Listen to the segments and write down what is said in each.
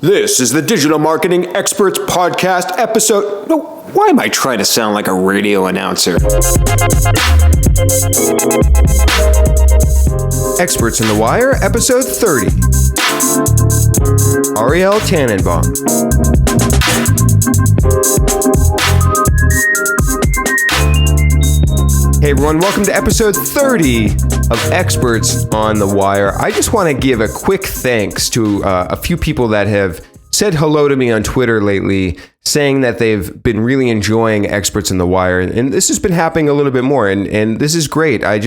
This is the Digital Marketing Experts Podcast episode. No, why am I trying to sound like a radio announcer? Experts in the Wire, episode 30. Arielle Tannenbaum. Hey everyone, welcome to episode 30 of Experts on the Wire. I just want to give a quick thanks to a few people that have said hello to me on Twitter lately, saying that they've been really enjoying Experts on the Wire. And this has been happening a little bit more, and this is great. I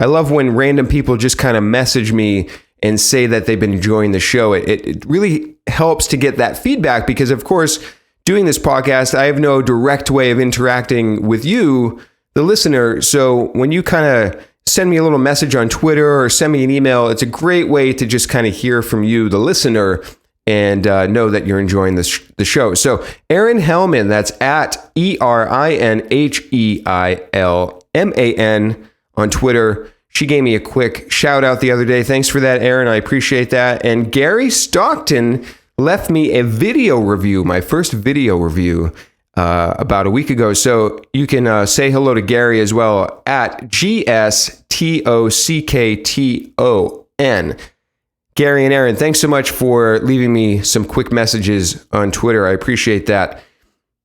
love when random people just kind of message me and say that they've been enjoying the show. It really helps to get that feedback because, of course, doing this podcast, I have no direct way of interacting with you, the listener. So when you kind of send me a little message on Twitter or send me an email, it's a great way to just kind of hear from you, the listener, and know that you're enjoying the show. So Erin Hellman, that's at ERINHEILMAN on Twitter. She gave me a quick shout out the other day. Thanks for that, Erin. I appreciate that. And Gary Stockton left me a video review, my first video review about a week ago. So you can say hello to Gary as well at GSTOCKTON. Gary and Erin, thanks so much for leaving me some quick messages on Twitter. I appreciate that.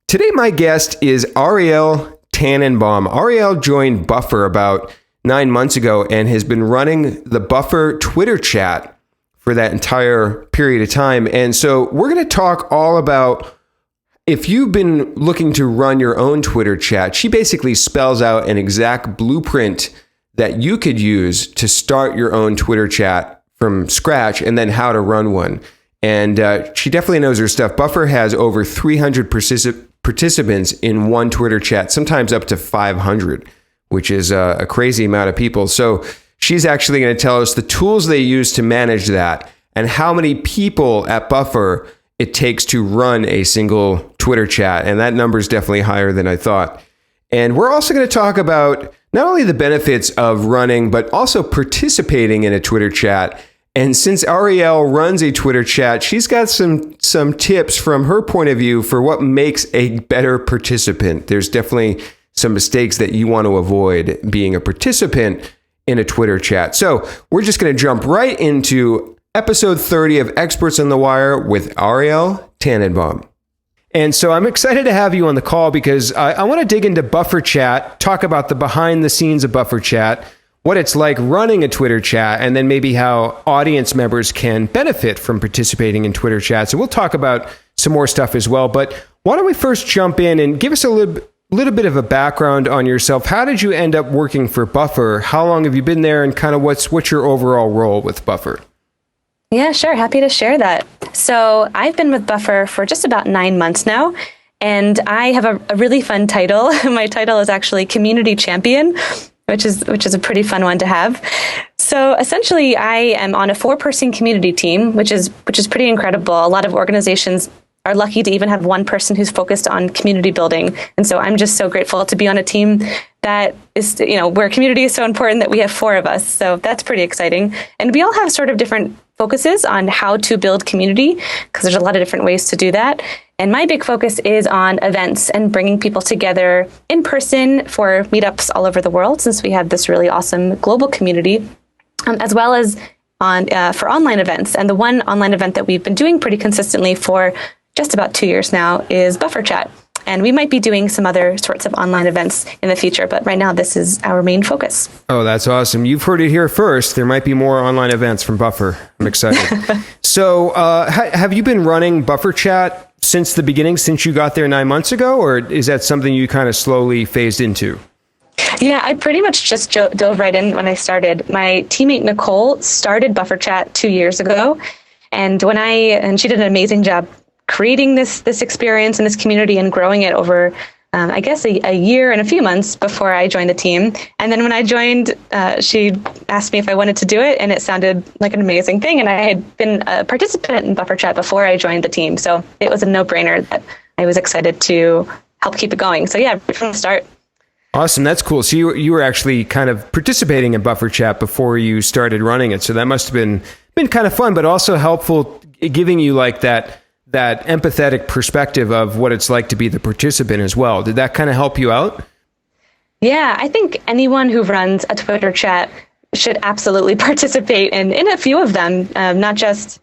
Today, my guest is Arielle Tannenbaum. Arielle joined Buffer about 9 months ago and has been running the Buffer Twitter chat for that entire period of time. And so we're going to talk all about if you've been looking to run your own Twitter chat. She basically spells out an exact blueprint that you could use to start your own Twitter chat from scratch and then how to run one. And she definitely knows her stuff. Buffer has over 300 participants in one Twitter chat, sometimes up to 500, which is a crazy amount of people. So she's actually going to tell us the tools they use to manage that and how many people at Buffer it takes to run a single Twitter chat. And that number is definitely higher than I thought. And we're also going to talk about not only the benefits of running, but also participating in a Twitter chat. And since Arielle runs a Twitter chat, she's got some tips from her point of view for what makes a better participant. There's definitely some mistakes that you want to avoid being a participant in a Twitter chat. So we're just going to jump right into episode 30 of Experts on the Wire with Arielle Tannenbaum. And so I'm excited to have you on the call because I want to dig into Buffer Chat, talk about the behind the scenes of Buffer Chat, what it's like running a Twitter chat, and then maybe how audience members can benefit from participating in Twitter chats. So we'll talk about some more stuff as well. But why don't we first jump in and give us a little bit of a background on yourself. How did you end up working for Buffer? How long have you been there, and kind of what's your overall role with Buffer? Yeah, sure. Happy to share that. So I've been with Buffer for just about 9 months now, and I have a really fun title. My title is actually Community Champion, which is a pretty fun one to have. So essentially, I am on a 4-person community team, which is pretty incredible. A lot of organizations are lucky to even have one person who's focused on community building. And so I'm just so grateful to be on a team that is, where community is so important that we have 4 of us. So that's pretty exciting. And we all have sort of different focuses on how to build community because there's a lot of different ways to do that. And my big focus is on events and bringing people together in person for meetups all over the world, since we have this really awesome global community, as well as for online events. And the one online event that we've been doing pretty consistently for just about 2 years now is Buffer Chat. And we might be doing some other sorts of online events in the future, but right now this is our main focus. Oh, that's awesome. You've heard it here first. There might be more online events from Buffer. I'm excited. So have you been running Buffer Chat since the beginning, since you got there 9 months ago, or is that something you kind of slowly phased into? Yeah, I pretty much just dove right in when I started. My teammate Nicole started Buffer Chat 2 years ago, and she did an amazing job creating this experience and this community and growing it over, I guess, a year and a few months before I joined the team. And then when I joined, she asked me if I wanted to do it, and it sounded like an amazing thing. And I had been a participant in Buffer Chat before I joined the team, so it was a no-brainer that I was excited to help keep it going. So yeah, from the start. Awesome. That's cool. So you were actually kind of participating in Buffer Chat before you started running it. So that must have been kind of fun, but also helpful, giving you like that that empathetic perspective of what it's like to be the participant as well. Did that kind of help you out? Yeah, I think anyone who runs a Twitter chat should absolutely participate in a few of them, not just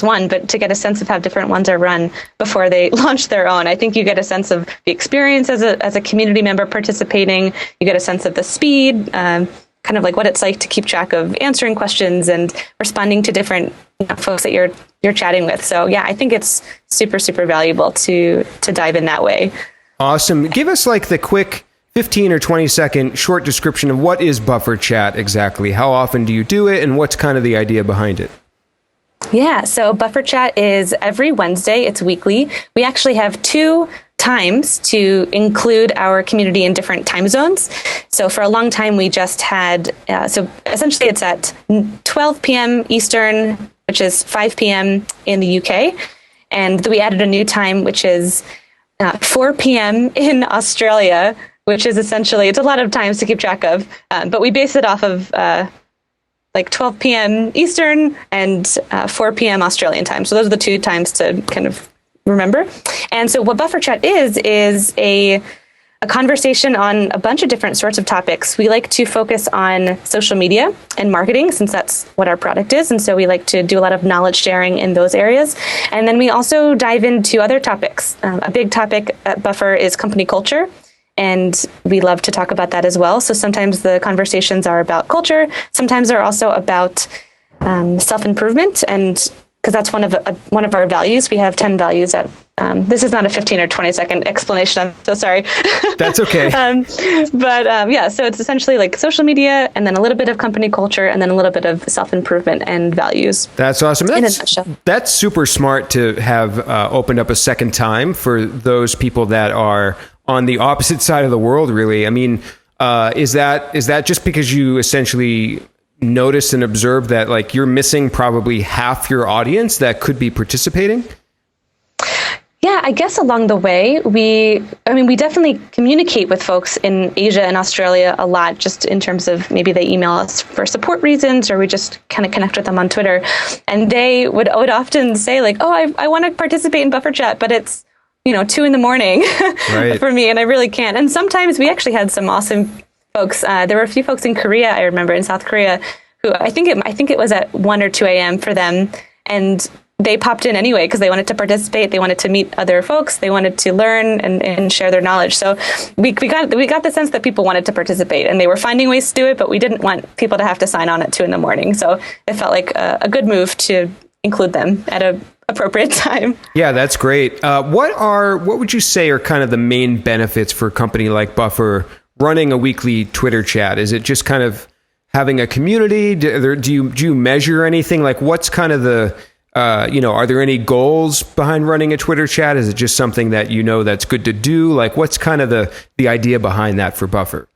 one, but to get a sense of how different ones are run before they launch their own. I think you get a sense of the experience as a community member participating. You get a sense of the speed, kind of like what it's like to keep track of answering questions and responding to different folks that you're chatting with. So yeah, I think it's super, super valuable to dive in that way. Awesome. Give us like the quick 15 or 20 second short description of what is Buffer Chat exactly? How often do you do it, and what's kind of the idea behind it? Yeah, so Buffer Chat is every Wednesday. It's weekly. We actually have 2 times to include our community in different time zones. So for a long time, we just had, so essentially it's at 12 p.m. Eastern, which is 5 p.m. in the UK. And we added a new time, which is 4 p.m. in Australia, which is essentially, it's a lot of times to keep track of, but we base it off of like 12 p.m. Eastern and 4 p.m. Australian time. So those are the 2 times to kind of remember. And so what Buffer Chat is a conversation on a bunch of different sorts of topics. We like to focus on social media and marketing, since that's what our product is. And so we like to do a lot of knowledge sharing in those areas. And then we also dive into other topics. A big topic at Buffer is company culture. And we love to talk about that as well. So sometimes the conversations are about culture. Sometimes they're also about self-improvement, and because that's one of our values. We have 10 values. This is not a 15 or 20 second explanation. I'm so sorry. That's okay. Yeah, so it's essentially like social media, and then a little bit of company culture, and then a little bit of self-improvement and values. That's awesome. That's super smart to have opened up a second time for those people that are on the opposite side of the world, really. I mean, is that just because you essentially noticed and observed that like you're missing probably half your audience that could be participating? Yeah, I guess along the way, we definitely communicate with folks in Asia and Australia a lot, just in terms of maybe they email us for support reasons, or we just kind of connect with them on Twitter. And they would often say like, oh, I want to participate in Buffer Chat, but it's 2 a.m. Right. for me, and I really can't. And sometimes we actually had some awesome folks. There were a few folks in Korea, I remember, in South Korea, who I think it was at 1 or 2 a.m. for them, and they popped in anyway because they wanted to participate. They wanted to meet other folks. They wanted to learn and share their knowledge. So we got the sense that people wanted to participate, and they were finding ways to do it, but we didn't want people to have to sign on at 2 a.m. So it felt like a good move to include them at a appropriate time. Yeah, that's great. What would you say are kind of the main benefits for a company like Buffer running a weekly Twitter chat? Is it just kind of having a community? Do you measure anything? Like, what's kind of the are there any goals behind running a Twitter chat? Is it just something that that's good to do? Like, what's kind of the idea behind that for Buffer?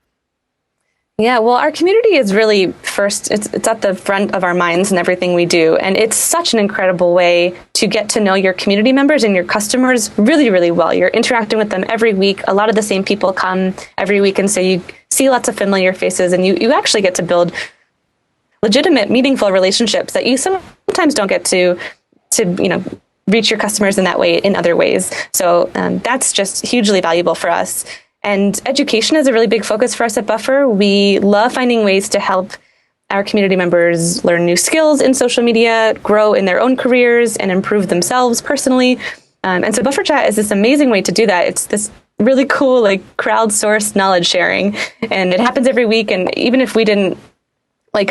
Yeah, well, our community is really first, it's at the front of our minds in everything we do. And it's such an incredible way to get to know your community members and your customers really, really well. You're interacting with them every week. A lot of the same people come every week. And so you see lots of familiar faces, and you actually get to build legitimate, meaningful relationships that you sometimes don't get to reach your customers in that way, in other ways. So that's just hugely valuable for us. And education is a really big focus for us at Buffer. We love finding ways to help our community members learn new skills in social media, grow in their own careers, and improve themselves personally. And so Buffer Chat is this amazing way to do that. It's this really cool, like, crowdsourced knowledge sharing. And it happens every week. And even if we didn't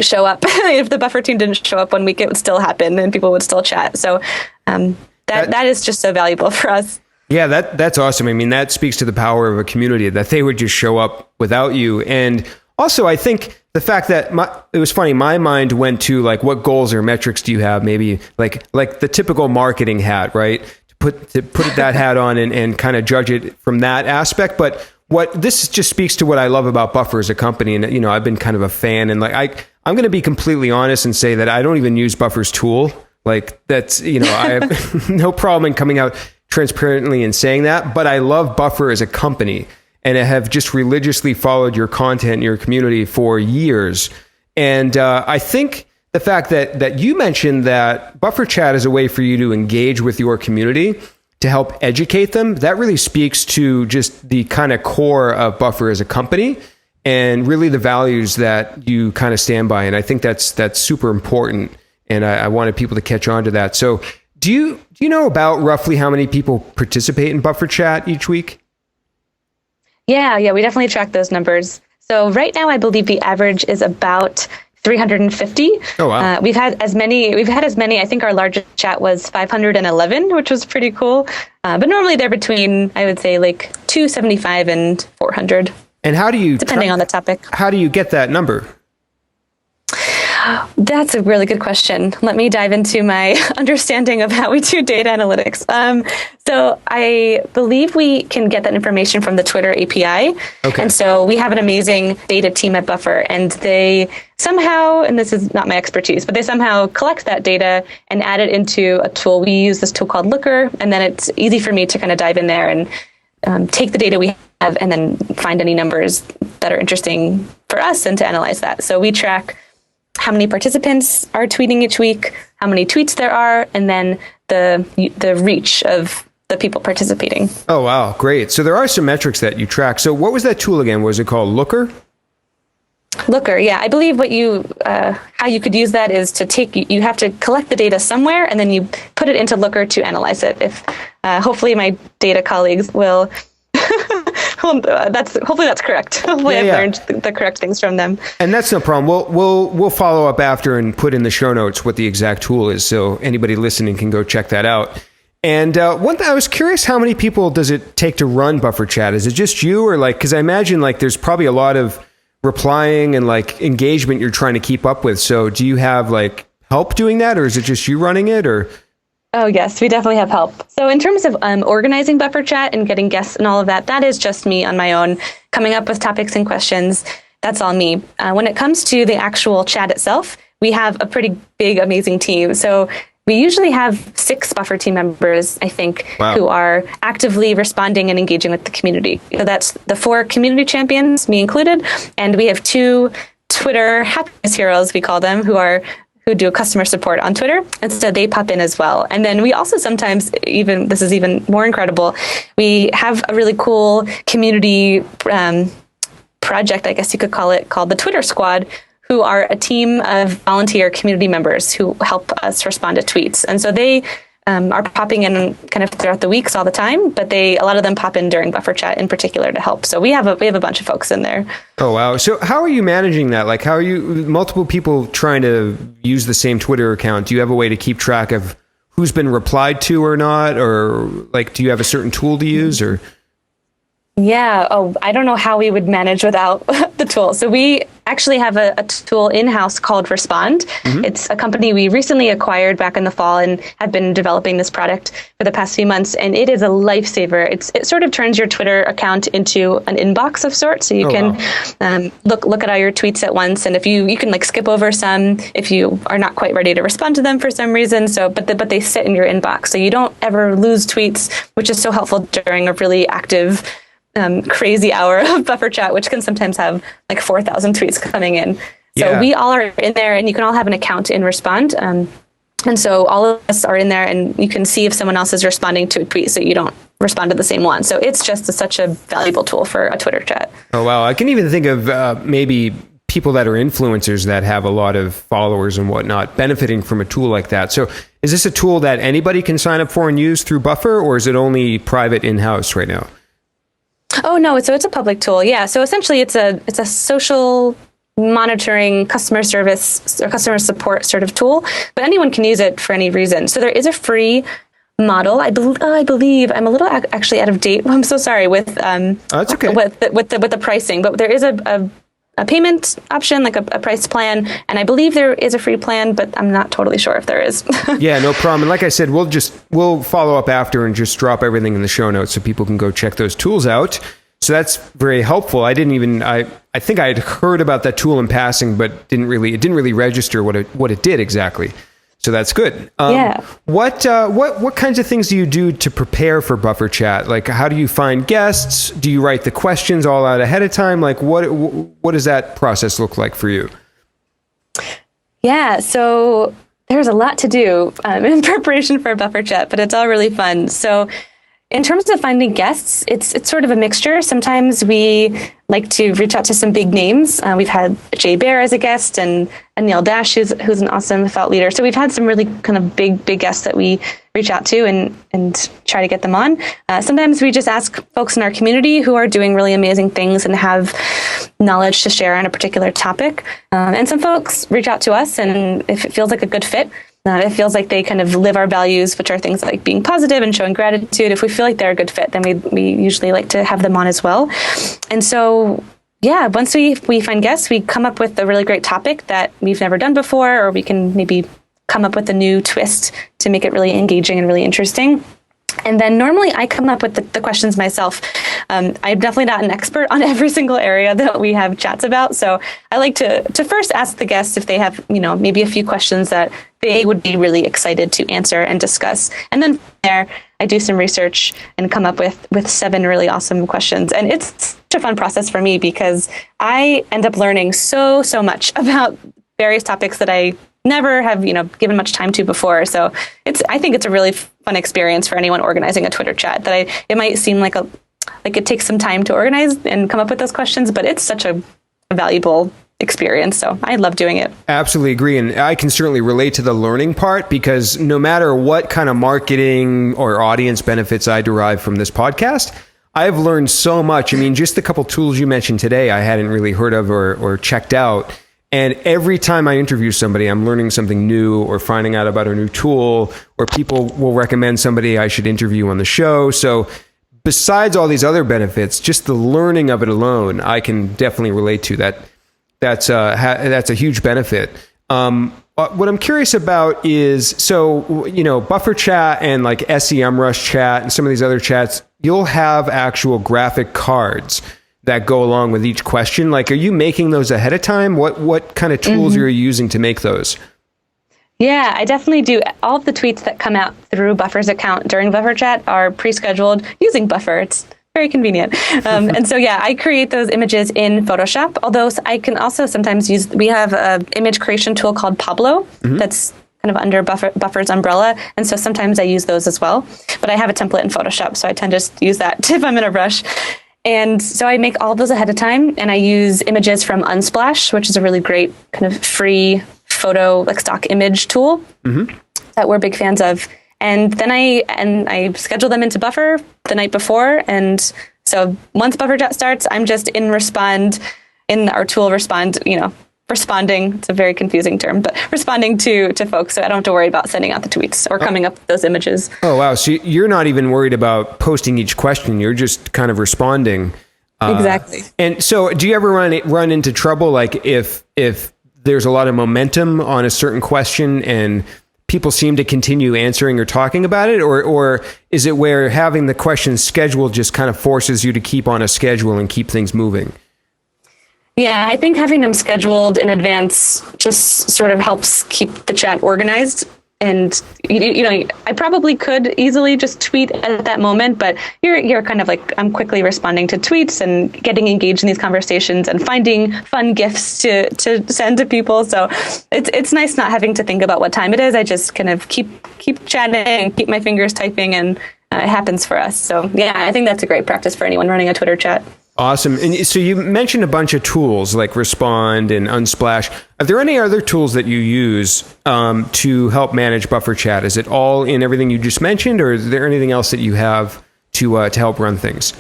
show up, if the Buffer team didn't show up one week, it would still happen and people would still chat. So that is just so valuable for us. Yeah, that's awesome. I mean, that speaks to the power of a community, that they would just show up without you. And also, I think the fact that it was funny, my mind went to like, what goals or metrics do you have? Maybe like the typical marketing hat, right? To put that hat on and kind of judge it from that aspect. But this just speaks to what I love about Buffer as a company. And, I've been kind of a fan, and I'm going to be completely honest and say that I don't even use Buffer's tool. Like, that's, I have no problem in coming out transparently in saying that, but I love Buffer as a company, and I have just religiously followed your content and your community for years. And I think the fact that you mentioned that Buffer Chat is a way for you to engage with your community to help educate them. That really speaks to just the kind of core of Buffer as a company and really the values that you kind of stand by. And I think that's super important. And I wanted people to catch on to that. So do you know about roughly how many people participate in Buffer Chat each week? Yeah, we definitely track those numbers. So right now, I believe the average is about 350. Oh, wow. We've had as many. I think our largest chat was 511, which was pretty cool. But normally they're between, I would say, like 275 and 400. And how do you, depending on the topic, how do you get that number? That's a really good question. Let me dive into my understanding of how we do data analytics. So I believe we can get that information from the Twitter API. Okay. And so we have an amazing data team at Buffer, and they somehow, and this is not my expertise, but they somehow collect that data and add it into a tool. We use this tool called Looker, and then it's easy for me to kind of dive in there and take the data we have and then find any numbers that are interesting for us and to analyze that. So we track how many participants are tweeting each week, how many tweets there are, and then the reach of the people participating. Oh, wow. Great. So there are some metrics that you track. So what was that tool again? Was it called Looker? Looker, yeah. I believe how you could use that is you have to collect the data somewhere and then you put it into Looker to analyze it. If hopefully my data colleagues will hopefully that's correct. Hopefully I've learned the correct things from them. And that's no problem. We'll follow up after and put in the show notes what the exact tool is, so anybody listening can go check that out. And one thing, I was curious, how many people does it take to run Buffer Chat? Is it just you, or because I imagine there's probably a lot of replying and engagement you're trying to keep up with. So do you have help doing that, or is it just you running it, or? Oh, yes, we definitely have help. So in terms of organizing Buffer Chat and getting guests and all of that, that is just me on my own, coming up with topics and questions. That's all me. When it comes to the actual chat itself, we have a pretty big, amazing team. So we usually have 6 Buffer team members, I think, wow, who are actively responding and engaging with the community. So that's the 4 community champions, me included, and we have 2 Twitter happiest heroes, we call them, who do customer support on Twitter. And so they pop in as well. And then we also sometimes, this is even more incredible, we have a really cool community project, I guess you could call it, called the Twitter Squad, who are a team of volunteer community members who help us respond to tweets. And so they are popping in kind of throughout the weeks all the time, but a lot of them pop in during Buffer Chat in particular to help. So we have a bunch of folks in there. Oh, wow. So how are you managing that? How are you, multiple people trying to use the same Twitter account? Do you have a way to keep track of who's been replied to or not? Or do you have a certain tool to use, or? Yeah. Oh, I don't know how we would manage without the tool. So we actually have a tool in-house called Respond. Mm-hmm. It's a company we recently acquired back in the fall and have been developing this product for the past few months. And it is a lifesaver. It sort of turns your Twitter account into an inbox of sorts. So you can look at all your tweets at once. And if you can skip over some if you are not quite ready to respond to them for some reason. So, but they sit in your inbox. So you don't ever lose tweets, which is so helpful during a really active crazy hour of Buffer Chat, which can sometimes have 4,000 tweets coming in. So we all are in there, and you can all have an account in Respond. And so all of us are in there, and you can see if someone else is responding to a tweet, so you don't respond to the same one. So it's just such a valuable tool for a Twitter chat. Oh, wow. I can even think of maybe people that are influencers that have a lot of followers and whatnot benefiting from a tool like that. So is this a tool that anybody can sign up for and use through Buffer, or is it only private in-house right now? Oh, no. So it's a public tool. Yeah. So essentially it's a social monitoring, customer service or customer support sort of tool, but anyone can use it for any reason. So there is a free model. I believe I'm a little actually out of date. I'm so sorry with that's okay. with the pricing, but there is a payment option, a price plan, and I believe there is a free plan, but I'm not totally sure if there is. Yeah, no problem. And like I said, we'll follow up after and just drop everything in the show notes so people can go check those tools out. So that's very helpful. I think I had heard about that tool in passing, but it didn't really register what it did exactly. So that's good. Yeah. What kinds of things do you do to prepare for Buffer Chat? How do you find guests? Do you write the questions all out ahead of time? What does that process look like for you? Yeah, so there's a lot to do in preparation for a buffer chat, but it's all really fun. So in terms of finding guests, it's sort of a mixture. Sometimes we like to reach out to some big names. We've had Jay Bear as a guest and Neil Dash, who's an awesome thought leader. So we've had some really kind of big guests that we reach out to and try to get them on. Sometimes we just ask folks in our community who are doing really amazing things and have knowledge to share on a particular topic. And some folks reach out to us, and if it feels like a good fit, it feels like they kind of live our values, which are things like being positive and showing gratitude. If we feel like they're a good fit, then we usually like to have them on as well. And so, yeah, once we find guests, we come up with a really great topic that we've never done before, or we can maybe come up with a new twist to make it really engaging and really interesting. And then normally I come up with the questions myself. I'm definitely not an expert on every single area that we have chats about. So I like to first ask the guests if they have, maybe a few questions that they would be really excited to answer and discuss. And then from there, I do some research and come up with 7 really awesome questions. And it's such a fun process for me because I end up learning so much about various topics that I never have, given much time to before. So I think it's a really fun experience for anyone organizing a Twitter chat. It might seem like it takes some time to organize and come up with those questions, but it's such a valuable experience. So I love doing it. Absolutely agree. And I can certainly relate to the learning part, because no matter what kind of marketing or audience benefits I derive from this podcast, I've learned so much. I mean, just the couple tools you mentioned today, I hadn't really heard of or checked out. And every time I interview somebody, I'm learning something new or finding out about a new tool, or people will recommend somebody I should interview on the show. So besides all these other benefits, just the learning of it alone, I can definitely relate to that. That's a huge benefit. What I'm curious about is, so, Buffer Chat and like SEMrush Chat and some of these other chats, you'll have actual graphic cards that go along with each question. Like, are you making those ahead of time? What kind of tools are you using to make those? Yeah, I definitely do. All of the tweets that come out through Buffer's account during Buffer Chat are pre-scheduled using Buffer. It's very convenient. And so, yeah, I create those images in Photoshop, although I can also sometimes we have an image creation tool called Pablo that's kind of under Buffer's umbrella. And so sometimes I use those as well. But I have a template in Photoshop, so I tend to just use that if I'm in a rush. And so I make all of those ahead of time, and I use images from Unsplash, which is a really great kind of free photo, like stock image tool that we're big fans of. And then I schedule them into Buffer the night before. And so once Buffer Chat starts, I'm just in our tool responding. It's a very confusing term, but responding to folks. So I don't have to worry about sending out the tweets or coming up with those images. Oh, wow. So you're not even worried about posting each question. You're just kind of responding. Exactly. And so do you ever run into trouble? Like if there's a lot of momentum on a certain question and people seem to continue answering or talking about it, or is it where having the questions scheduled just kind of forces you to keep on a schedule and keep things moving? Yeah, I think having them scheduled in advance just sort of helps keep the chat organized. And, I probably could easily just tweet at that moment, but you're kind of like, I'm quickly responding to tweets and getting engaged in these conversations and finding fun gifts to send to people. So it's nice not having to think about what time it is. I just kind of keep chatting and keep my fingers typing, and it happens for us. So yeah, I think that's a great practice for anyone running a Twitter chat. Awesome. And so you mentioned a bunch of tools like Respond and Unsplash. Are there any other tools that you use to help manage Buffer Chat? Is it all in everything you just mentioned, or is there anything else that you have to help run things?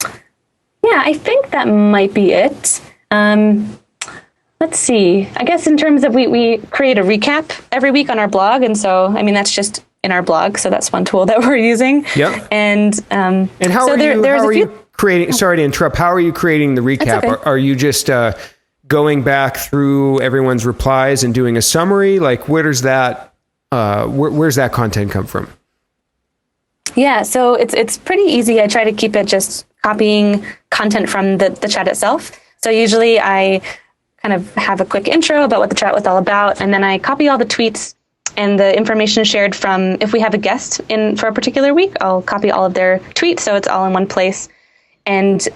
Yeah, I think that might be it. Let's see. I guess in terms of we create a recap every week on our blog. And so, that's just in our blog. So that's one tool that we're using. Yeah. And how are you creating, sorry to interrupt, how are you creating the recap? Okay. Are you just going back through everyone's replies and doing a summary? Like, where's that content come from? Yeah, so it's pretty easy. I try to keep it just copying content from the chat itself. So usually I kind of have a quick intro about what the chat was all about, and then I copy all the tweets and the information shared from, if we have a guest in for a particular week, I'll copy all of their tweets so it's all in one place. And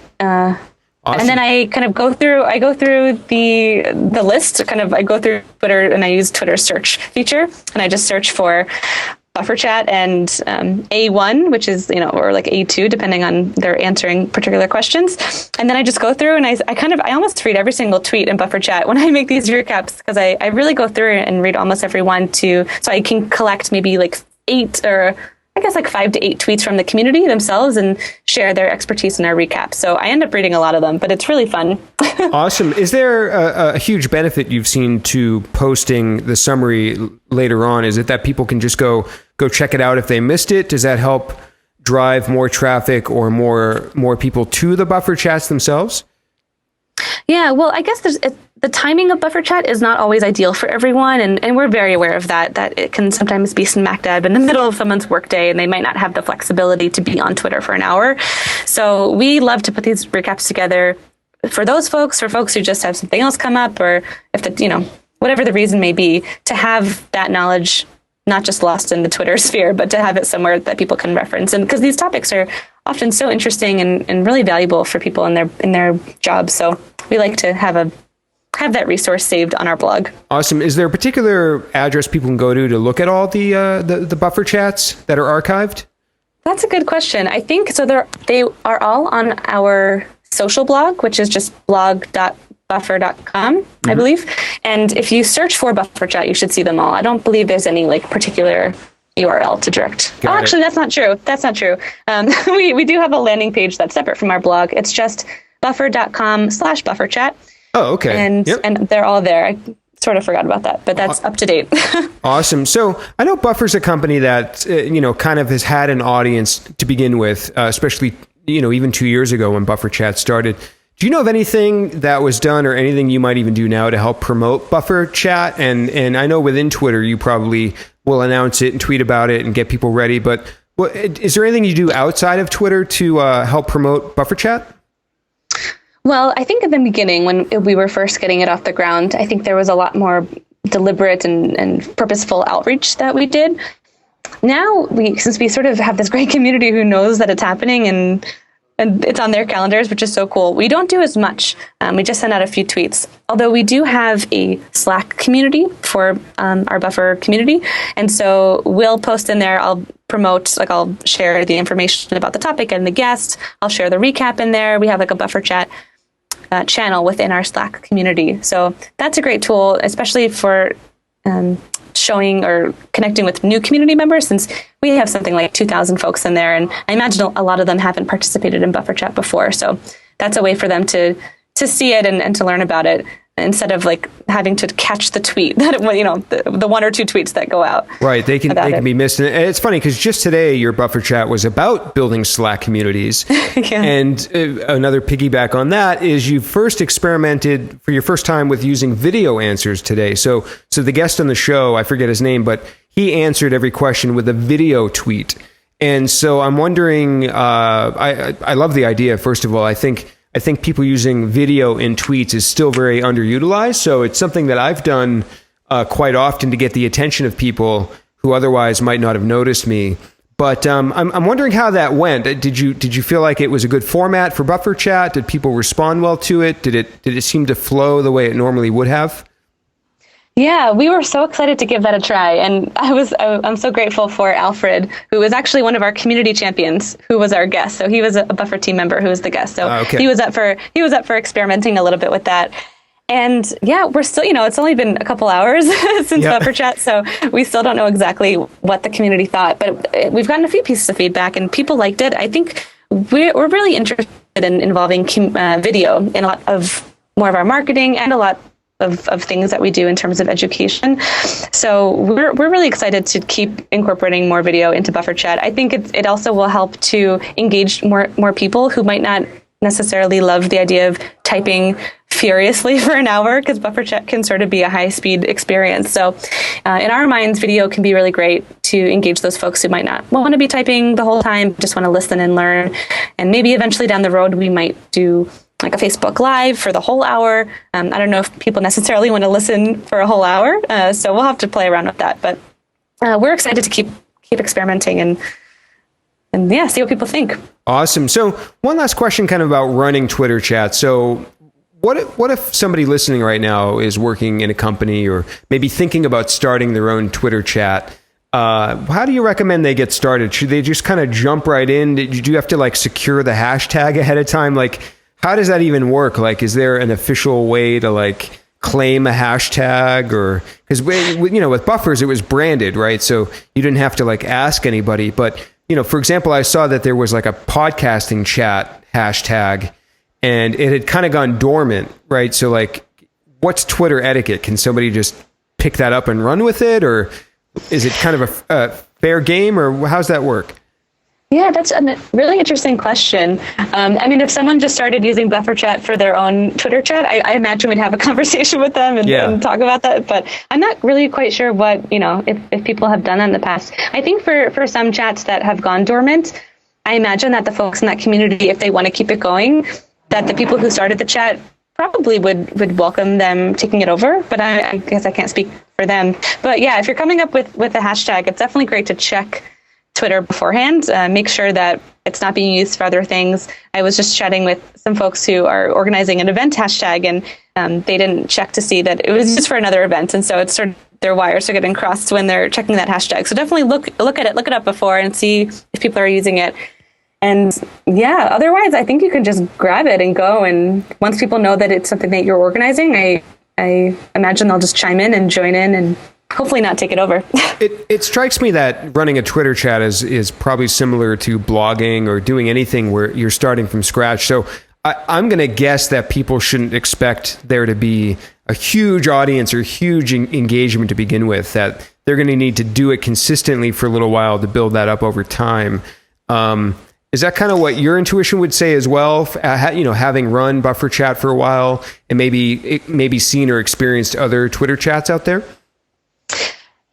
Awesome. And then I kind of go through the list, I go through Twitter, and I use Twitter's search feature, and I just search for buffer chat and A1, which is, or like A2, depending on their answering particular questions. And then I just go through and I almost read every single tweet in buffer chat when I make these recaps, because I really go through and read almost every one so I can collect maybe like 8 or I guess like 5 to 8 tweets from the community themselves and share their expertise in our recap. So I end up reading a lot of them, but it's really fun. Awesome. Is there a huge benefit you've seen to posting the summary later on? Is it that people can just go check it out if they missed it? Does that help drive more traffic or more people to the buffer chats themselves? Yeah, well, I guess the timing of buffer chat is not always ideal for everyone, and we're very aware of that it can sometimes be smack dab in the middle of someone's workday, and they might not have the flexibility to be on Twitter for an hour. So we love to put these recaps together for those folks, for folks who just have something else come up, or if whatever the reason may be, to have that knowledge not just lost in the Twitter sphere, but to have it somewhere that people can reference. And because these topics are often so interesting and really valuable for people in their jobs. So we like to have that resource saved on our blog. Awesome. Is there a particular address people can go to look at all the buffer chats that are archived? That's a good question. I think so. They are all on our social blog, which is just blog.buffer.com, I believe. And if you search for buffer chat, you should see them all. I don't believe there's any like particular URL to direct. Actually, that's not true. We do have a landing page that's separate from our blog. It's just buffer.com/bufferchat. Oh, okay. And they're all there. I sort of forgot about that, but that's up to date. Awesome. So I know Buffer's a company that, kind of has had an audience to begin with, especially, even 2 years ago when Buffer Chat started. Do you know of anything that was done or anything you might even do now to help promote Buffer Chat? And I know within Twitter, you probably will announce it and tweet about it and get people ready. But is there anything you do outside of Twitter to help promote Buffer Chat? Well, I think in the beginning, when we were first getting it off the ground, I think there was a lot more deliberate and purposeful outreach that we did. Now, since we sort of have this great community who knows that it's happening and it's on their calendars, which is so cool, we don't do as much. We just send out a few tweets. Although we do have a Slack community for our Buffer community. And so we'll post in there. I'll share the information about the topic and the guest. I'll share the recap in there. We have like a Buffer Chat channel within our Slack community. So that's a great tool, especially for showing or connecting with new community members, since we have something like 2,000 folks in there. And I imagine a lot of them haven't participated in Buffer Chat before. So that's a way for them to see it and to learn about it, instead of like having to catch the tweet that the 1 or 2 tweets that go out. Right, they can be missed. And it's funny because just today your Buffer Chat was about building Slack communities. Yeah. And another piggyback on that is you first experimented for your first time with using video answers today. So the guest on the show, I forget his name, but he answered every question with a video tweet. And so I'm wondering, I love the idea. First of all, I think people using video in tweets is still very underutilized. So it's something that I've done quite often to get the attention of people who otherwise might not have noticed me. But I'm wondering how that went. Did you feel like it was a good format for Buffer Chat? Did people respond well to it? Did it seem to flow the way it normally would have? Yeah, we were so excited to give that a try. And I'm so grateful for Alfred, who was actually one of our community champions, who was our guest. So he was a Buffer team member who was the guest. So okay. he was up for experimenting a little bit with that. And yeah, we're still, it's only been a couple hours since Buffer Chat. So we still don't know exactly what the community thought, but we've gotten a few pieces of feedback and people liked it. I think we're really interested in involving video in a lot of more of our marketing and a lot of things that we do in terms of education. So we're really excited to keep incorporating more video into Buffer Chat. I think it also will help to engage more people who might not necessarily love the idea of typing furiously for an hour, because Buffer Chat can sort of be a high-speed experience. So in our minds, video can be really great to engage those folks who might not want to be typing the whole time, just want to listen and learn. And maybe eventually down the road, we might do like a Facebook Live for the whole hour. I don't know if people necessarily want to listen for a whole hour, so we'll have to play around with that. But we're excited to keep experimenting and yeah, see what people think. Awesome. So one last question kind of about running Twitter chat. So what if somebody listening right now is working in a company or maybe thinking about starting their own Twitter chat? How do you recommend they get started? Should they just kind of jump right in? Do you have to like secure the hashtag ahead of time? Like, how does that even work? Like, is there an official way to like claim a hashtag? Or because with buffers, it was branded, right? So you didn't have to like ask anybody. But for example, I saw that there was like a podcasting chat hashtag, and it had kind of gone dormant, right? So like, what's Twitter etiquette? Can somebody just pick that up and run with it, or is it kind of a fair game, or how's that work? Yeah, that's a really interesting question. If someone just started using Buffer Chat for their own Twitter chat, I imagine we'd have a conversation with them and talk about that. But I'm not really quite sure what, if people have done that in the past. I think for some chats that have gone dormant, I imagine that the folks in that community, if they want to keep it going, that the people who started the chat probably would welcome them taking it over, but I guess I can't speak for them. But yeah, if you're coming up with a hashtag, it's definitely great to check Twitter beforehand, make sure that it's not being used for other things. I was just chatting with some folks who are organizing an event hashtag, and they didn't check to see that it was used for another event, and so it's sort of their wires are getting crossed when they're checking that hashtag. So definitely look it up before and see if people are using it. And yeah, otherwise, I think you can just grab it and go. And once people know that it's something that you're organizing, I imagine they'll just chime in and join in and hopefully not take it over. It strikes me that running a Twitter chat is probably similar to blogging or doing anything where you're starting from scratch. So I'm going to guess that people shouldn't expect there to be a huge audience or huge engagement to begin with, that they're going to need to do it consistently for a little while to build that up over time. Is that kind of what your intuition would say as well? Having run Buffer Chat for a while and maybe seen or experienced other Twitter chats out there?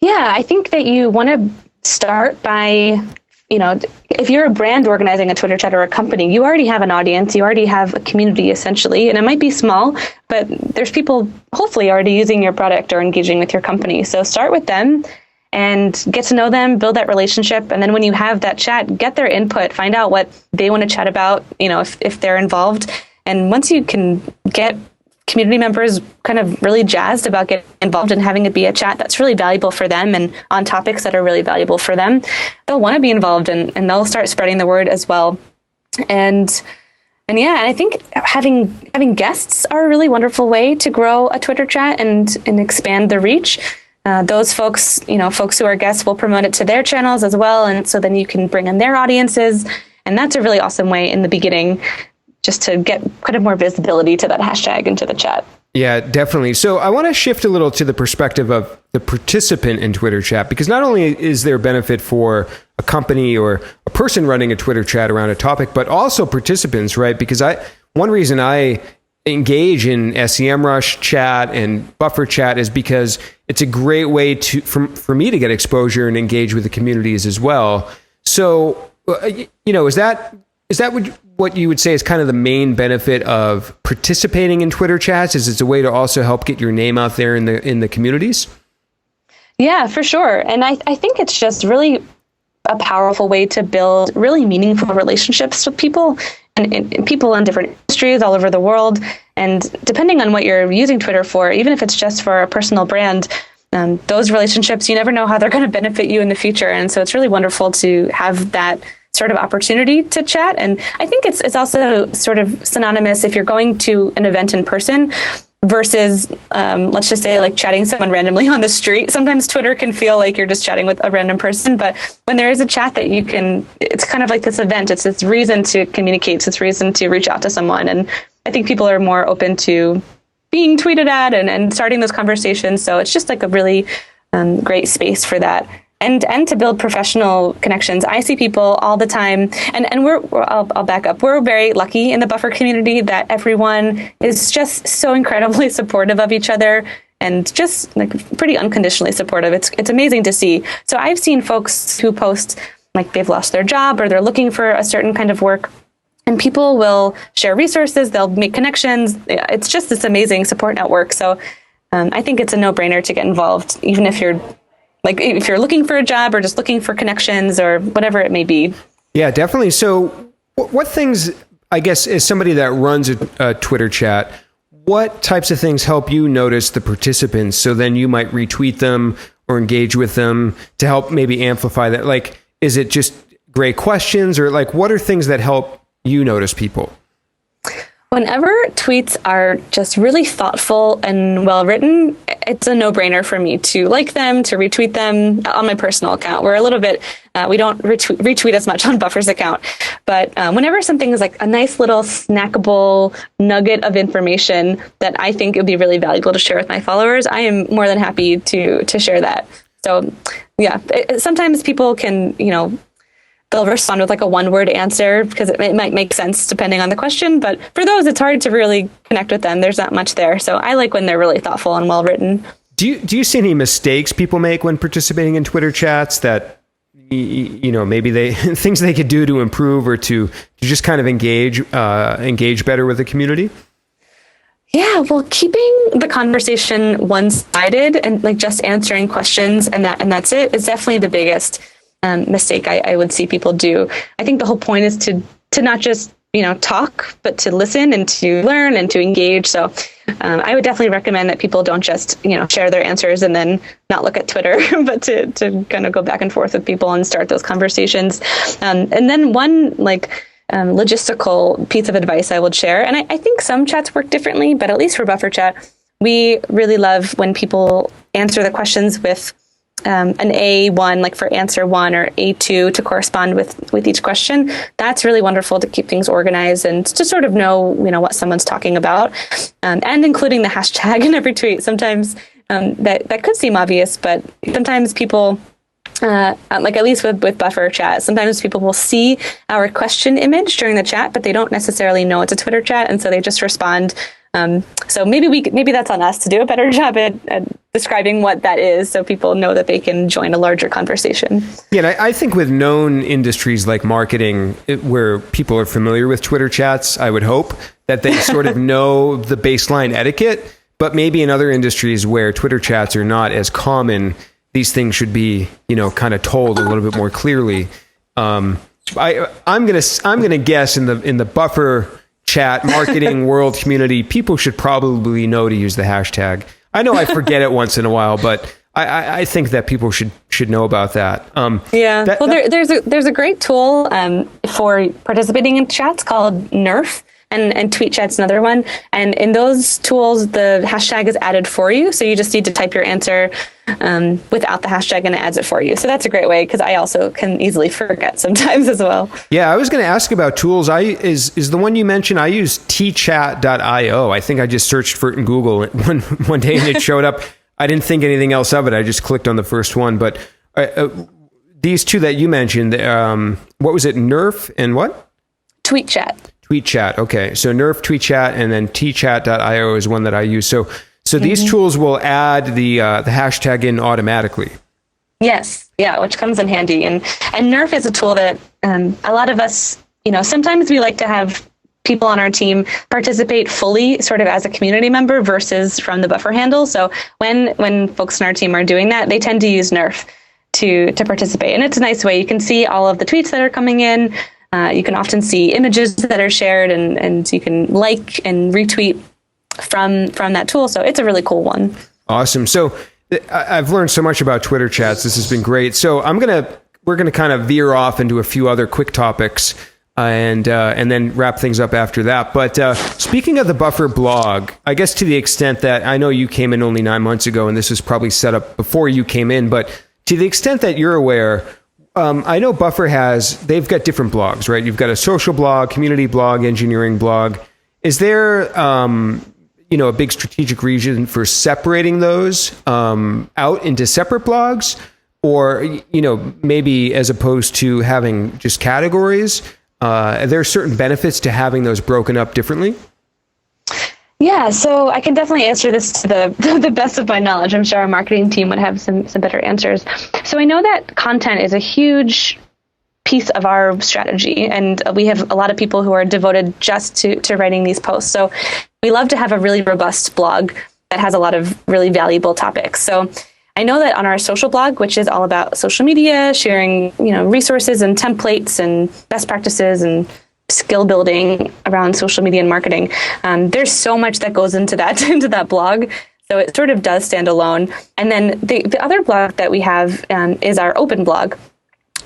Yeah, I think that you want to start by, if you're a brand organizing a Twitter chat or a company, you already have an audience, you already have a community essentially, and it might be small, but there's people hopefully already using your product or engaging with your company. So start with them and get to know them, build that relationship. And then when you have that chat, get their input, find out what they want to chat about, if they're involved. And once you can get community members kind of really jazzed about getting involved and having it be a chat that's really valuable for them and on topics that are really valuable for them, they'll want to be involved and they'll start spreading the word as well. And I think having guests are a really wonderful way to grow a Twitter chat and expand the reach. Those folks who are guests will promote it to their channels as well. And so then you can bring in their audiences. And that's a really awesome way in the beginning just to get kind of more visibility to that hashtag and to the chat. Yeah, definitely. So I want to shift a little to the perspective of the participant in Twitter chat, because not only is there benefit for a company or a person running a Twitter chat around a topic, but also participants, right? Because one reason I engage in SEMrush chat and Buffer chat is because it's a great way for me to get exposure and engage with the communities as well. So, is that what you would say is kind of the main benefit of participating in Twitter chats? Is it's a way to also help get your name out there in the communities? Yeah, for sure. And I think it's just really a powerful way to build really meaningful relationships with people and people in different industries all over the world. And depending on what you're using Twitter for, even if it's just for a personal brand, those relationships, you never know how they're going to benefit you in the future. And so it's really wonderful to have that sort of opportunity to chat. And I think it's also sort of synonymous if you're going to an event in person versus, let's just say, like chatting someone randomly on the street. Sometimes Twitter can feel like you're just chatting with a random person, but when there is a chat that you can, it's kind of like this event. It's this reason to communicate. It's this reason to reach out to someone. And I think people are more open to being tweeted at and starting those conversations. So it's just like a really great space for that. And to build professional connections. I see people all the time, and I'll back up. We're very lucky in the Buffer community that everyone is just so incredibly supportive of each other and just like pretty unconditionally supportive. It's amazing to see. So I've seen folks who post like they've lost their job or they're looking for a certain kind of work, and people will share resources. They'll make connections. It's just this amazing support network. So I think it's a no-brainer to get involved, even if you're looking for a job or just looking for connections or whatever it may be. Yeah, definitely. So what things, I guess, as somebody that runs a Twitter chat, what types of things help you notice the participants so then you might retweet them or engage with them to help maybe amplify that? Like, is it just great questions, or like what are things that help you notice people? Whenever tweets are just really thoughtful and well written, it's a no-brainer for me to like them, to retweet them on my personal account. We're a little bit, we don't retweet as much on Buffer's account. But whenever something is like a nice little snackable nugget of information that I think it would be really valuable to share with my followers, I am more than happy to share that. So yeah, sometimes people can, they'll respond with like a one-word answer because it might make sense depending on the question. But for those, it's hard to really connect with them. There's not much there. So I like when they're really thoughtful and well-written. Do you see any mistakes people make when participating in Twitter chats that, maybe things they could do to improve or to just kind of engage better with the community? Yeah, well, keeping the conversation one-sided and like just answering questions and that's it is definitely the biggest mistake I would see people do. I think the whole point is to not just talk, but to listen and to learn and to engage. So I would definitely recommend that people don't just share their answers and then not look at Twitter, but to kind of go back and forth with people and start those conversations. And then one logistical piece of advice I would share, and I think some chats work differently, but at least for Buffer Chat, we really love when people answer the questions with an A1, like for answer 1, or A2 to correspond with each question. That's really wonderful to keep things organized and to sort of know what someone's talking about, and including the hashtag in every tweet. Sometimes that could seem obvious, but sometimes people, like at least with Buffer Chat, sometimes people will see our question image during the chat, but they don't necessarily know it's a Twitter chat, and so they just respond. So maybe that's on us to do a better job at describing what that is, so people know that they can join a larger conversation. Yeah, and I think with known industries like marketing, where people are familiar with Twitter chats, I would hope that they sort of know the baseline etiquette. But maybe in other industries where Twitter chats are not as common, these things should be, kind of told a little bit more clearly. I'm gonna guess in the Buffer chat marketing world community, people should probably know to use the hashtag. I know I forget it once in a while, but I think that people should know about that. There's a great tool for participating in chats called Nerf. And tweet chat's another one. And in those tools, the hashtag is added for you. So you just need to type your answer without the hashtag and it adds it for you. So that's a great way, because I also can easily forget sometimes as well. Yeah, I was going to ask about tools. Is the one you mentioned, I use tchat.io. I think I just searched for it in Google one day and it showed up. I didn't think anything else of it. I just clicked on the first one. But these two that you mentioned, what was it? Nerf and what? Tweet chat. Tweet chat. Okay. So Nerf, tweet chat, and then tchat.io is one that I use. So these tools will add the hashtag in automatically. Yes. Yeah. Which comes in handy. And Nerf is a tool that a lot of us, sometimes we like to have people on our team participate fully sort of as a community member versus from the Buffer handle. So when folks on our team are doing that, they tend to use Nerf to participate. And it's a nice way. You can see all of the tweets that are coming in. You can often see images that are shared, and you can like and retweet from that tool. So it's a really cool one. Awesome. So I've learned so much about Twitter chats. This has been great. So we're gonna kind of veer off into a few other quick topics, and then wrap things up after that. But speaking of the Buffer blog, I guess to the extent that I know you came in only 9 months ago, and this was probably set up before you came in, but to the extent that you're aware, I know Buffer they've got different blogs, right? You've got a social blog, community blog, engineering blog. Is there, a big strategic reason for separating those out into separate blogs? Or, maybe as opposed to having just categories, are there certain benefits to having those broken up differently? Yeah, so I can definitely answer this to the best of my knowledge. I'm sure our marketing team would have some better answers. So I know that content is a huge piece of our strategy, and we have a lot of people who are devoted just to writing these posts. So we love to have a really robust blog that has a lot of really valuable topics. So I know that on our social blog, which is all about social media, sharing, resources and templates and best practices and skill building around social media and marketing, there's so much that goes into that blog. So it sort of does stand alone. And then the other blog that we have is our open blog.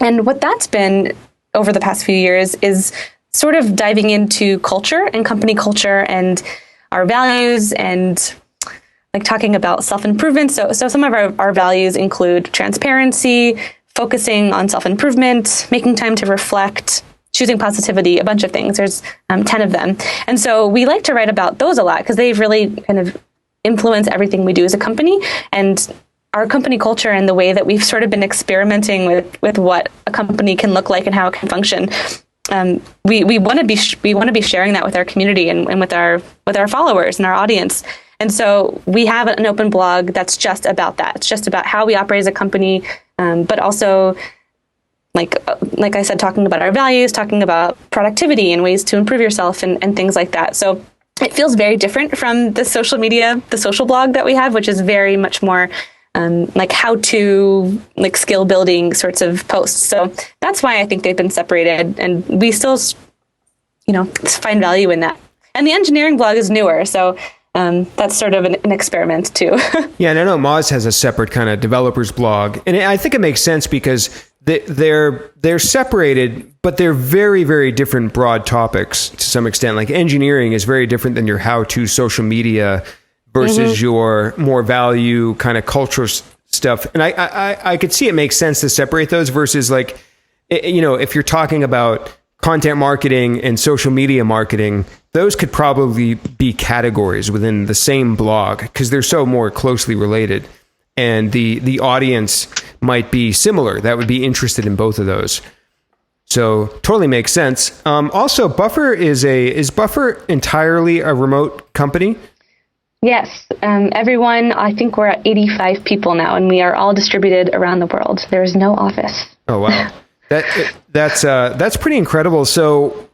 And what that's been over the past few years is sort of diving into culture and company culture and our values and like talking about self-improvement. So some of our values include transparency, focusing on self-improvement, making time to reflect, choosing positivity, a bunch of things. There's 10 of them. And so we like to write about those a lot because they really kind of influence everything we do as a company, and our company culture and the way that we've sort of been experimenting with what a company can look like and how it can function. We want to be sharing that with our community and with our followers and our audience. And so we have an open blog that's just about that. It's just about how we operate as a company, but also like I said, talking about our values, talking about productivity and ways to improve yourself and things like that. So it feels very different from the social blog that we have, which is very much more like how to, like skill building sorts of posts. So that's why I think they've been separated, and we still, find value in that. And the engineering blog is newer, so that's sort of an experiment too. Yeah, and I know Moz has a separate kind of developers blog, and I think it makes sense because they're separated, but they're very, very different broad topics to some extent. Like engineering is very different than your how-to social media versus your more value kind of cultural stuff. And I could see it makes sense to separate those versus like, if you're talking about content marketing and social media marketing, those could probably be categories within the same blog because they're so more closely related. And the audience might be similar. That would be interested in both of those. So totally makes sense. Also, Buffer is Buffer entirely a remote company? Yes. Everyone, I think we're at 85 people now, and we are all distributed around the world. There is no office. Oh, wow. That's pretty incredible. So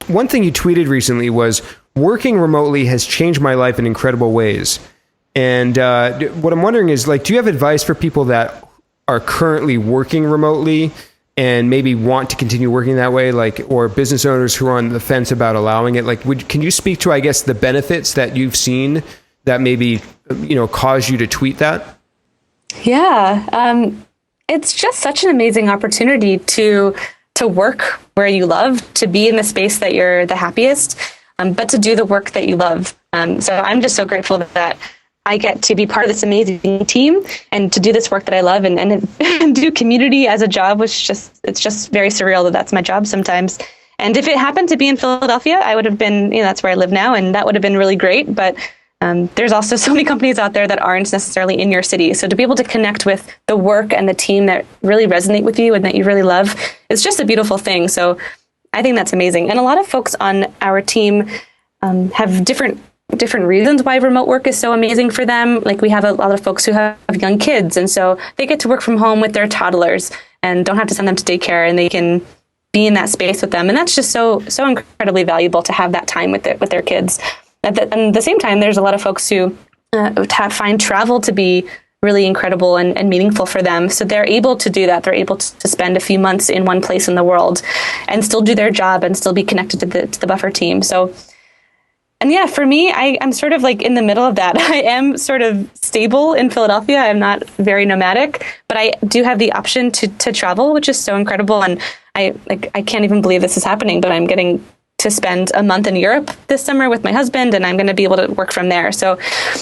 one thing you tweeted recently was, working remotely has changed my life in incredible ways. And what I'm wondering is, like, do you have advice for people that are currently working remotely and maybe want to continue working that way, like, or business owners who are on the fence about allowing it? Like, can you speak to, I guess, the benefits that you've seen that maybe, caused you to tweet that? Yeah. It's just such an amazing opportunity to work where you love, to be in the space that you're the happiest, but to do the work that you love. So I'm just so grateful that I get to be part of this amazing team and to do this work that I love and do community as a job, which it's just very surreal that that's my job sometimes. And if it happened to be in Philadelphia, I would have been, that's where I live now, and that would have been really great. But there's also so many companies out there that aren't necessarily in your city. So to be able to connect with the work and the team that really resonate with you and that you really love, it's just a beautiful thing. So I think that's amazing. And a lot of folks on our team have different reasons why remote work is so amazing for them. Like we have a lot of folks who have young kids, and so they get to work from home with their toddlers and don't have to send them to daycare, and they can be in that space with them. And that's just so incredibly valuable to have that time with their kids. At the same time, there's a lot of folks who find travel to be really incredible and meaningful for them. So they're able to do that. They're able to spend a few months in one place in the world and still do their job and still be connected to the Buffer team. So, and yeah, for me, I'm sort of like in the middle of that. I am sort of stable in Philadelphia. I'm not very nomadic, but I do have the option to travel, which is so incredible. And I can't even believe this is happening, but I'm getting to spend a month in Europe this summer with my husband, and I'm going to be able to work from there. So,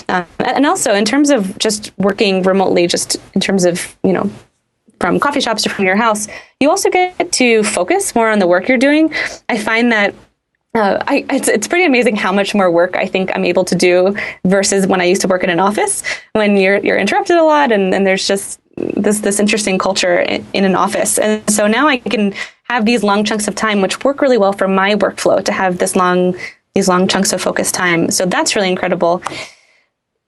and also in terms of just working remotely, just in terms of, from coffee shops or from your house, you also get to focus more on the work you're doing. I find that it's pretty amazing how much more work I think I'm able to do versus when I used to work in an office, when you're interrupted a lot and there's just this interesting culture in an office. And so now I can have these long chunks of time, which work really well for my workflow, to have these long chunks of focused time. So that's really incredible.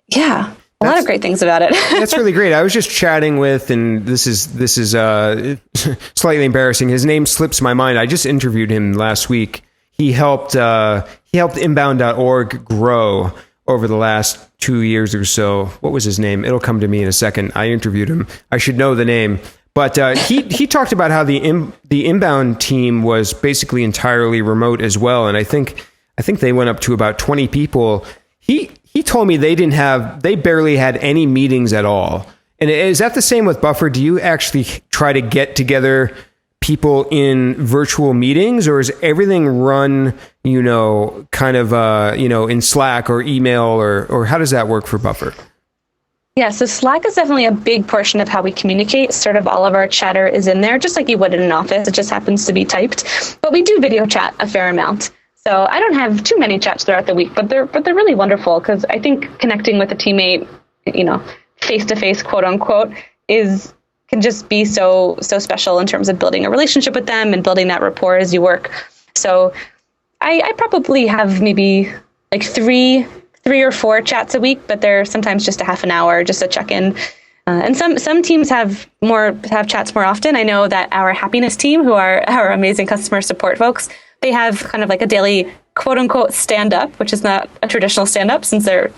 Yeah. A lot of great things about it. That's really great. I was just chatting with, and this is slightly embarrassing. His name slips my mind. I just interviewed him last week. He helped inbound.org grow over the last 2 years or so. What was his name? It'll come to me in a second. I interviewed him. I should know the name. But he talked about how the inbound team was basically entirely remote as well. And I think they went up to about 20 people. He told me they barely had any meetings at all. And is that the same with Buffer? Do you actually try to get together people in virtual meetings, or is everything run, kind of, in Slack or email, or how does that work for Buffer? Yeah, so Slack is definitely a big portion of how we communicate. Sort of all of our chatter is in there, just like you would in an office. It just happens to be typed. But we do video chat a fair amount. So I don't have too many chats throughout the week, but they're really wonderful, because I think connecting with a teammate, face to face, quote unquote, can just be so special in terms of building a relationship with them and building that rapport as you work. So I probably have maybe like three or four chats a week, but they're sometimes just a half an hour just to check in. And some teams have chats more often. I know that our happiness team, who are our amazing customer support folks, they have kind of like a daily quote unquote stand up, which is not a traditional stand up since they're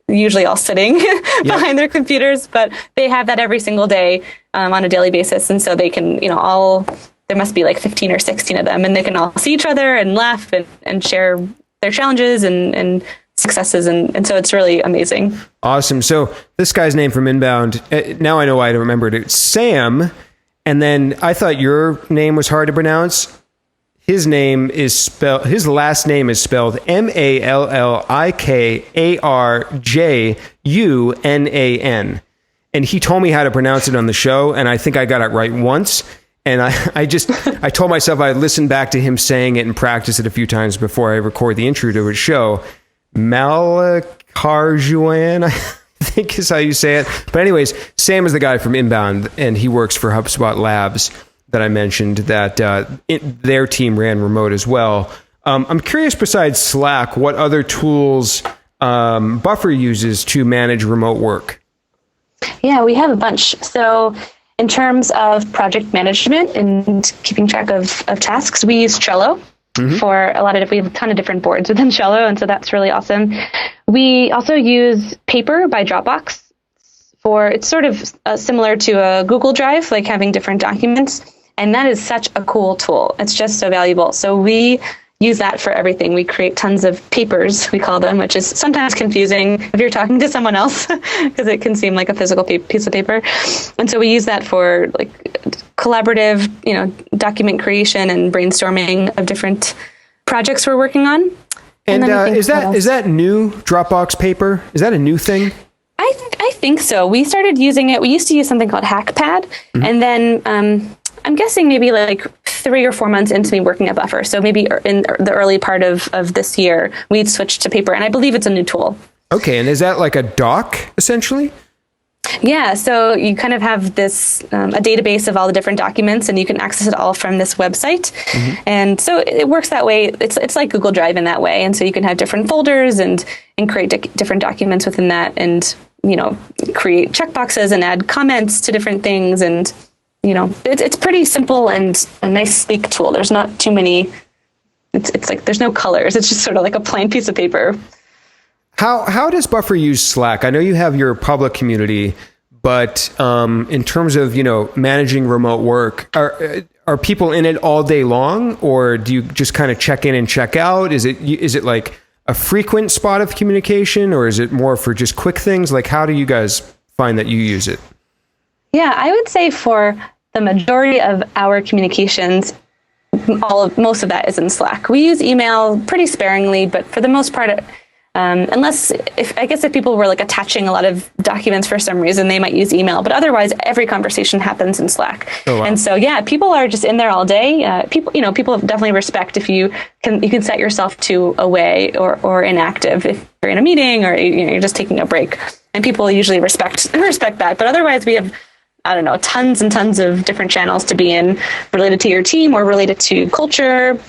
usually all sitting behind their computers, but they have that every single day on a daily basis. And so they can, there must be like 15 or 16 of them, and they can all see each other and laugh and share their challenges and successes. And so it's really amazing. Awesome. So this guy's name from Inbound, now I know why I remembered it. It's Sam. And then I thought your name was hard to pronounce. His last name is spelled Mallikarjunan. And he told me how to pronounce it on the show, and I think I got it right once. And I told myself I'd listen back to him saying it and practice it a few times before I record the intro to his show. Mallikarjunan, I think is how you say it. But anyways, Sam is the guy from Inbound, and he works for HubSpot Labs that I mentioned, that their team ran remote as well. I'm curious, besides Slack, what other tools Buffer uses to manage remote work? Yeah, we have a bunch. So in terms of project management and keeping track of tasks, we use Trello for a lot of, we have a ton of different boards within Trello, and so that's really awesome. We also use Paper by Dropbox it's sort of similar to a Google Drive, like having different documents. And that is such a cool tool. It's just so valuable. So we use that for everything. We create tons of papers, we call them, which is sometimes confusing if you're talking to someone else, because it can seem like a physical piece of paper. And so we use that for like collaborative, document creation and brainstorming of different projects we're working on. And is that new, Dropbox Paper? Is that a new thing? I think so. We started using it. We used to use something called HackPad, and then I'm guessing maybe like 3 or 4 months into me working at Buffer. So maybe in the early part of this year, we'd switched to Paper, and I believe it's a new tool. Okay, and is that like a doc, essentially? Yeah, so you kind of have this, a database of all the different documents, and you can access it all from this website. And so it works that way. It's like Google Drive in that way. And so you can have different folders and create different documents within that, and, create checkboxes and add comments to different things. And, it's pretty simple and a nice, sleek tool. There's not too many, it's like there's no colors. It's just sort of like a plain piece of paper. How does Buffer use Slack? I know you have your public community, but in terms of managing remote work, are people in it all day long, or do you just kind of check in and check out? Is it like a frequent spot of communication, or is it more for just quick things? Like, how do you guys find that you use it? Yeah, I would say for the majority of our communications, most of that is in Slack. We use email pretty sparingly, but for the most part, if people were like attaching a lot of documents for some reason, they might use email, but otherwise every conversation happens in Slack. Oh, wow. And so, yeah, people are just in there all day. People definitely respect if you can set yourself to away or inactive if you're in a meeting or you're just taking a break, and people usually respect that. But otherwise we have, tons and tons of different channels to be in related to your team or related to culture.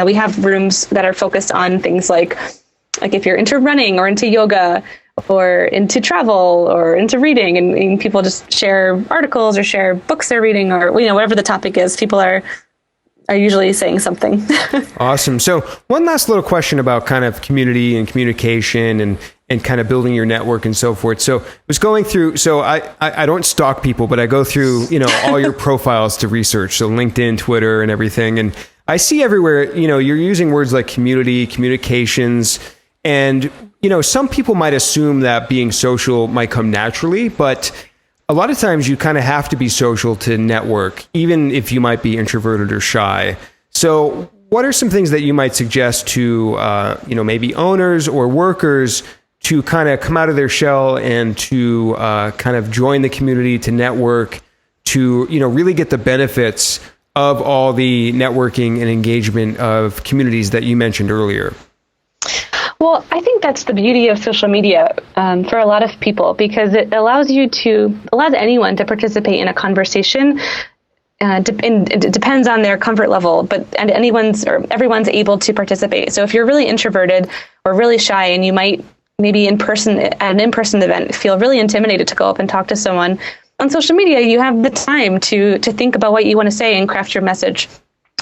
We have rooms that are focused on things like if you're into running or into yoga or into travel or into reading, and people just share articles or share books they're reading, or whatever the topic is, people are usually saying something. Awesome. So one last little question about kind of community and communication and kind of building your network and so forth. So I was going through, so I don't stalk people, but I go through, all your profiles to research. So LinkedIn, Twitter, and everything. And I see everywhere, you're using words like community, communications, and, some people might assume that being social might come naturally, but a lot of times you kind of have to be social to network, even if you might be introverted or shy. So what are some things that you might suggest to, maybe owners or workers to kind of come out of their shell and to kind of join the community, to network, to, really get the benefits of all the networking and engagement of communities that you mentioned earlier? Well, I think that's the beauty of social media for a lot of people, because it allows anyone to participate in a conversation. It depends on their comfort level, but everyone's able to participate. So if you're really introverted or really shy, and you might maybe at an in-person event feel really intimidated to go up and talk to someone, on social media you have the time to think about what you want to say and craft your message.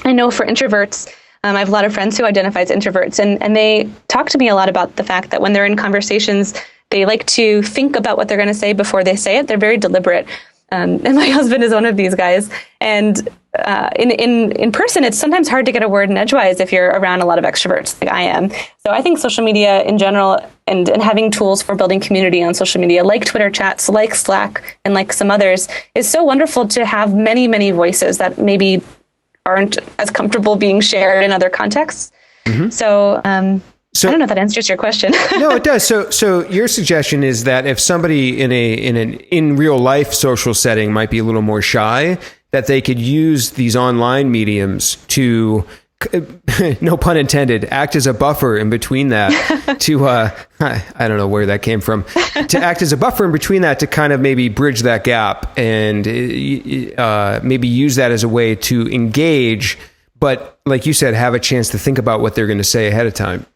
I know for introverts, I have a lot of friends who identify as introverts, and they talk to me a lot about the fact that when they're in conversations, they like to think about what they're going to say before they say it. They're very deliberate. And my husband is one of these guys. And in person, it's sometimes hard to get a word in edgewise if you're around a lot of extroverts like I am. So I think social media in general, and having tools for building community on social media, like Twitter chats, like Slack, and like some others, is so wonderful to have many, many voices that maybe aren't as comfortable being shared in other contexts. Mm-hmm. So I don't know if that answers your question. No, it does. So your suggestion is that if somebody in real life social setting might be a little more shy, that they could use these online mediums to, no pun intended, act as a buffer in between that to, I don't know where that came from, to act as a buffer in between that to kind of maybe bridge that gap and maybe use that as a way to engage, but like you said, have a chance to think about what they're going to say ahead of time.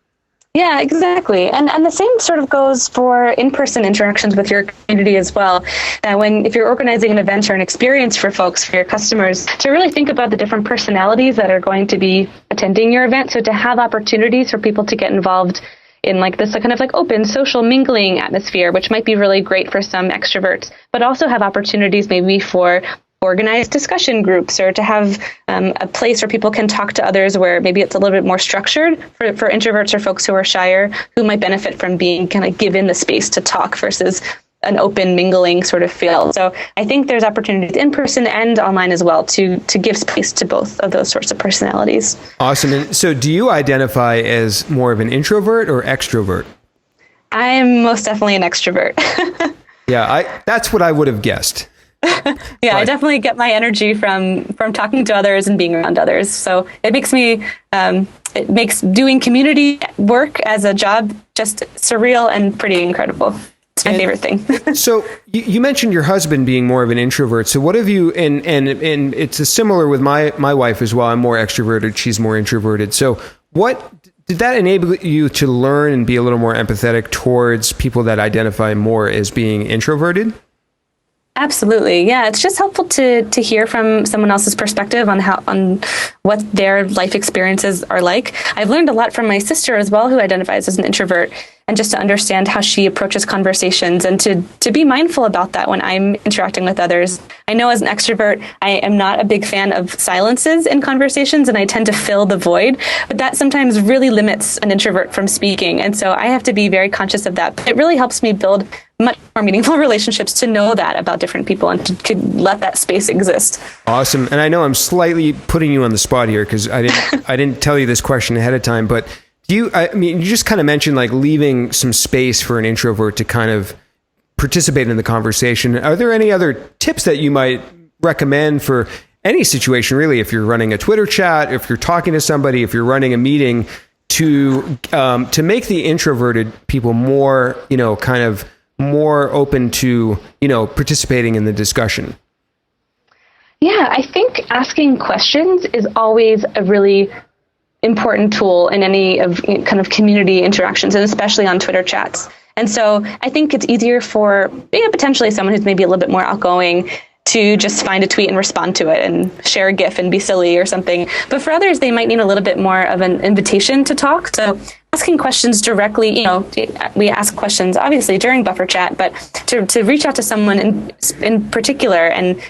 Yeah, exactly. And the same sort of goes for in-person interactions with your community as well. That if you're organizing an event or an experience for folks, for your customers, to really think about the different personalities that are going to be attending your event. So to have opportunities for people to get involved in like this kind of like open social mingling atmosphere, which might be really great for some extroverts, but also have opportunities maybe for organized discussion groups, or to have a place where people can talk to others where maybe it's a little bit more structured for introverts or folks who are shyer, who might benefit from being kind of given the space to talk versus an open mingling sort of feel. So I think there's opportunities in person and online as well to give space to both of those sorts of personalities. Awesome. And so do you identify as more of an introvert or extrovert? I'm most definitely an extrovert. Yeah, that's what I would have guessed. Yeah, I definitely get my energy from talking to others and being around others. So it makes doing community work as a job just surreal and pretty incredible. It's my favorite thing. So you mentioned your husband being more of an introvert. So what have you, and it's similar with my wife as well. I'm more extroverted. She's more introverted. So what did that enable you to learn and be a little more empathetic towards people that identify more as being introverted? Absolutely. Yeah. It's just helpful to hear from someone else's perspective on what their life experiences are like. I've learned a lot from my sister as well, who identifies as an introvert, and just to understand how she approaches conversations and to be mindful about that when I'm interacting with others. I know as an extrovert, I am not a big fan of silences in conversations, and I tend to fill the void, but that sometimes really limits an introvert from speaking. And so I have to be very conscious of that. But it really helps me build much more meaningful relationships to know that about different people and to let that space exist. Awesome. And I know I'm slightly putting you on the spot here because I didn't tell you this question ahead of time, but you just kind of mentioned like leaving some space for an introvert to kind of participate in the conversation. Are there any other tips that you might recommend for any situation, really, if you're running a Twitter chat, if you're talking to somebody, if you're running a meeting, to make the introverted people more, kind of more open to, participating in the discussion? Yeah, I think asking questions is always a really important tool in any of kind of community interactions, and especially on Twitter chats. And so I think it's easier for potentially someone who's maybe a little bit more outgoing to just find a tweet and respond to it and share a GIF and be silly or something. But for others, they might need a little bit more of an invitation to talk. So asking questions directly, we ask questions obviously during buffer chat, but to reach out to someone in particular and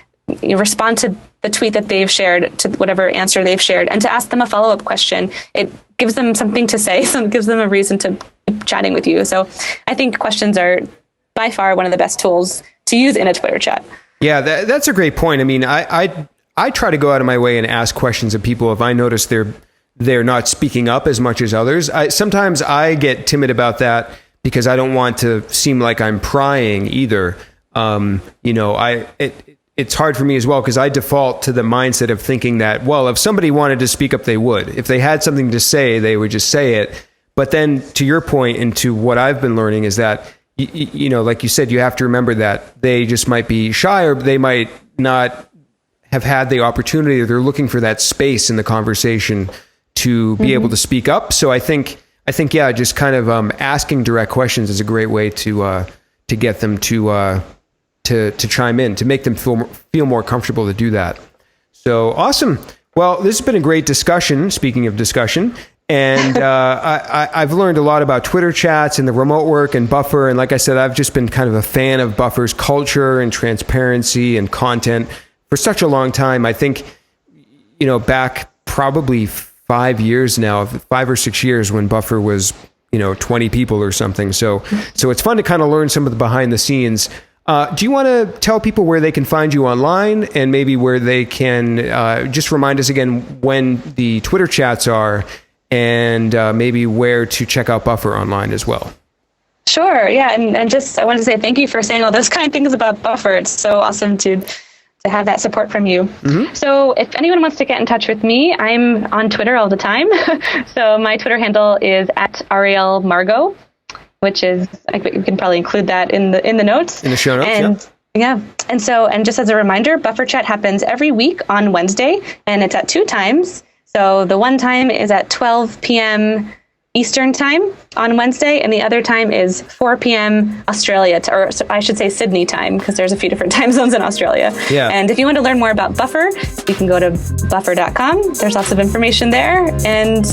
respond to the tweet that they've shared, to whatever answer they've shared, and to ask them a follow-up question, it gives them something to say, so it gives them a reason to keep chatting with you. So I think questions are by far one of the best tools to use in a Twitter chat. Yeah, that's a great point. I mean, I try to go out of my way and ask questions of people if I notice they're not speaking up as much as others. Sometimes I get timid about that because I don't want to seem like I'm prying either. It's hard for me as well because I default to the mindset of thinking that, well, if somebody wanted to speak up, they would. If they had something to say, they would just say it. But then to your point and to what I've been learning is that, like you said, you have to remember that they just might be shy or they might not have had the opportunity or they're looking for that space in the conversation to be able to speak up. So I think, yeah, just kind of asking direct questions is a great way to get them to chime in, to make them feel more comfortable to do that. So awesome. Well, this has been a great discussion, speaking of discussion. And I've learned a lot about Twitter chats and the remote work and Buffer. And like I said, I've just been kind of a fan of Buffer's culture and transparency and content for such a long time. I think, back probably 5 years now, 5 or 6 years when Buffer was, 20 people or something. So it's fun to kind of learn some of the behind the scenes. Do you want to tell people where they can find you online and maybe where they can just remind us again when the Twitter chats are and maybe where to check out Buffer online as well? Sure. Yeah. And just, I wanted to say thank you for saying all those kind of things about Buffer. It's so awesome to have that support from you. Mm-hmm. So if anyone wants to get in touch with me, I'm on Twitter all the time. So my Twitter handle is @Arielle Margot, which is, we can probably include that in the notes. In the show notes, and, yeah. And just as a reminder, Buffer Chat happens every week on Wednesday, and it's at 2 times. So the one time is at 12 p.m. Eastern time on Wednesday, and the other time is 4 p.m. Australia, or I should say Sydney time, because there's a few different time zones in Australia. Yeah. And if you want to learn more about Buffer, you can go to buffer.com. There's lots of information there. And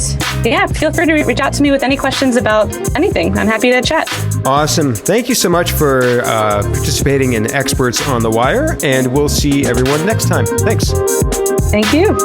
yeah, feel free to reach out to me with any questions about anything. I'm happy to chat. Awesome. Thank you so much for participating in Experts on the Wire, and we'll see everyone next time. Thanks. Thank you.